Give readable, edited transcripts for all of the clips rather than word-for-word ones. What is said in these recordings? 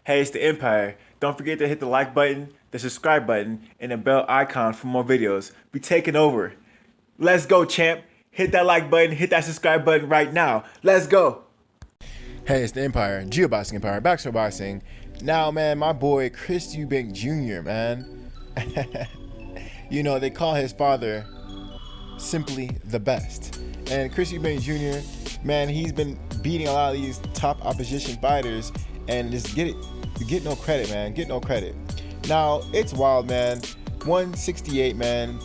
Hey, it's the Empire. Don't forget to hit the like button, the subscribe button, and the bell icon for more videos. We taking over. Let's go, champ. Hit that like button, hit that subscribe button right now. Let's go. Hey, it's the Empire, Geoboxing Empire, Backstore Boxing. Now, man, my boy Chris Eubank Jr., man. You know, they call his father simply the best. And Chris Eubank Jr., man, he's been beating a lot of these top opposition fighters, and just you get no credit, man. Get no credit. Now, it's wild, man. 168, man.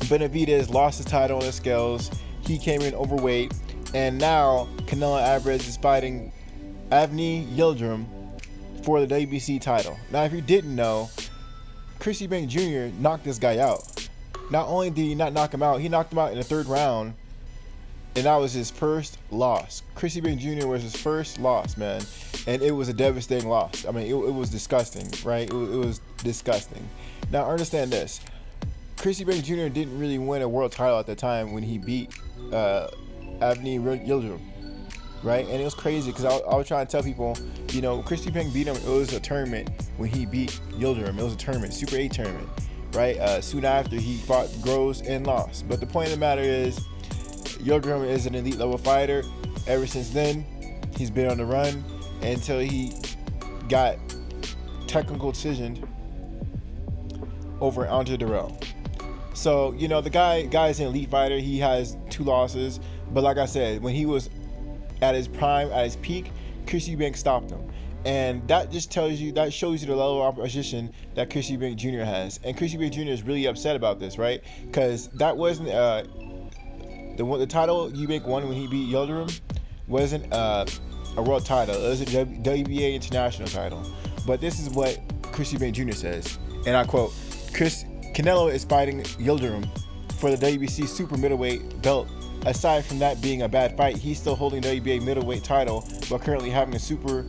Benavidez lost his title on the scales. He came in overweight. And now Canelo Alvarez is fighting Avni Yildirim for the WBC title. Now, if you didn't know, Chris Eubank Jr. knocked this guy out. Not only did he not knock him out, he knocked him out in the third round, and that was his first loss. Chris Eubank Jr. was his first loss, man, and it was a devastating loss. I mean, it was disgusting, right? It was disgusting. Now, understand this. Chris Eubank Jr. didn't really win a world title at the time when he beat Avni Yildirim, right? And it was crazy because I was trying to tell people, you know, Chris Eubank beat him. It was a tournament when he beat Yildirim. It was a tournament, Super 8 tournament, right? Soon after, he fought Groves and lost. But the point of the matter is, Yildirim is an elite level fighter. Ever since then, he's been on the run until he got technical decisioned over Andre Durrell. So, you know, the guy's an elite fighter. He has 2 losses. But like I said, when he was at his prime, at his peak, Chris Eubank stopped him. And that just shows you the level of opposition that Chris Eubank Jr. has. And Chris Eubank Jr. is really upset about this, right? Because that wasn't the title Eubank won when he beat Yildirim wasn't a world title. It was a WBA international title. But this is what Chris Eubank Jr. says, and I quote: Canelo is fighting Yildirim for the WBC super middleweight belt. Aside from that being a bad fight, he's still holding the WBA middleweight title while currently having a super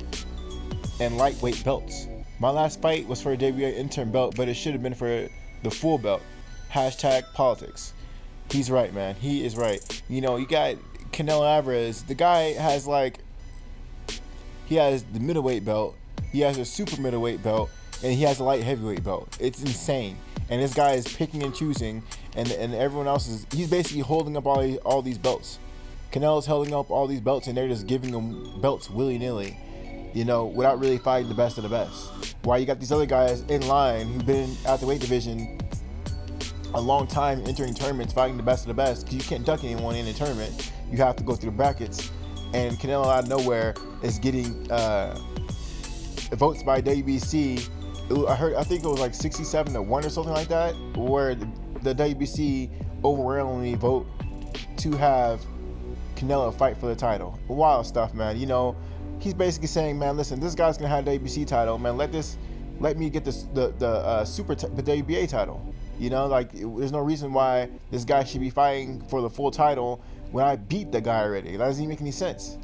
and lightweight belts. My last fight was for a WBA interim belt, but it should have been for the full belt. #politics. He's right, man. He is right. You know, you got Canelo Alvarez. The guy has he has the middleweight belt, he has a super middleweight belt, and he has a light heavyweight belt. It's insane. And this guy is picking and choosing, and everyone else he's basically holding up all these belts. Canelo's holding up all these belts, and they're just giving him belts willy-nilly, you know, without really fighting the best of the best. While you got these other guys in line who've been at the weight division a long time, entering tournaments, fighting the best of the best, because you can't duck anyone in a tournament. You have to go through the brackets. And Canelo out of nowhere is getting votes by WBC. I think it was like 67-1 or something like that, where the WBC overwhelmingly vote to have Canelo fight for the title. Wild stuff, man. You know, he's basically saying, man, listen, this guy's gonna have the WBC title, man. Let me get this the WBA title. You know, like, there's no reason why this guy should be fighting for the full title when I beat the guy already. That doesn't even make any sense.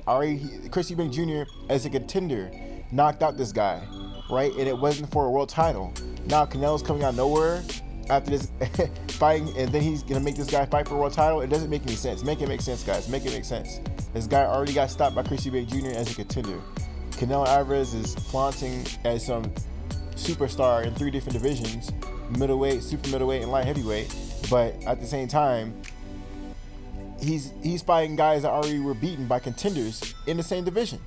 Chris Eubank Jr. as a contender knocked out this guy, right? And it wasn't for a world title. Now Canelo's coming out of nowhere after this fighting, and then he's gonna make this guy fight for a world title. It doesn't make any sense. Make it make sense, guys. Make it make sense. This guy already got stopped by Chris Eubank Jr. as a contender. Canelo Alvarez is flaunting as some superstar in 3 different divisions: middleweight, super middleweight, and light heavyweight. But at the same time, he's fighting guys that already were beaten by contenders in the same division.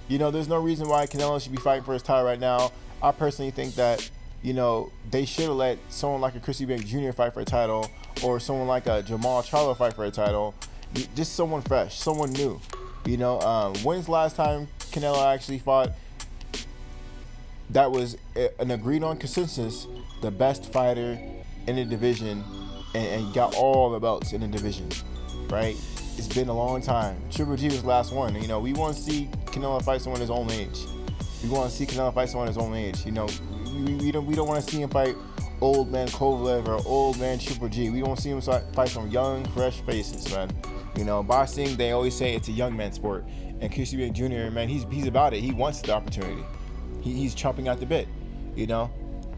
You know, there's no reason why Canelo should be fighting for his title right now. I personally think that, you know, they should have let someone like a Chris Eubank Jr. fight for a title, or someone like a Jamal Charlo fight for a title. Just someone fresh, someone new. You know, when's the last time Canelo actually fought that was an agreed on consensus, the best fighter in the division, and got all the belts in the division, right? It's been a long time. Triple G was the last one. You know, we want to see Canelo fight someone his own age. We want to see Canelo fight someone his own age. You know, we don't want to see him fight old man Kovalev or old man Triple G. We don't see him fight some young, fresh faces, man. You know, boxing, they always say it's a young man sport. And Chris Eubank Jr., man, he's about it. He wants the opportunity. He's chomping at the bit, you know.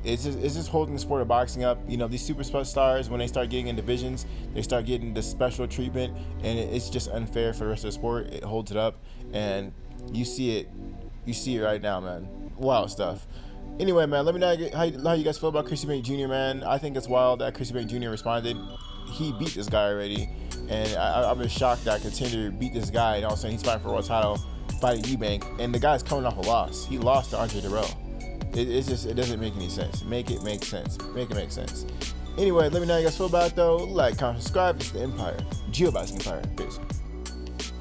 It's just holding the sport of boxing up. You know, these superstars, when they start getting in divisions, they start getting the special treatment, and it's just unfair for the rest of the sport. It holds it up, and you see it right now, man. wild stuff. Anyway, man, let me know how you guys feel about Chris Eubank Jr., man. I think it's wild that Chris Eubank Jr. responded. He beat this guy already, and I was shocked that Contender beat this guy, and all of a sudden he's fighting for a world title, fighting Eubank, and the guy's coming off a loss. He lost to Andre Dirrell. It doesn't make any sense. Make it make sense. Make it make sense. Anyway, let me know how you guys feel about it, though. Like, comment, subscribe. It's the Empire. GeoBoxing Empire. Peace.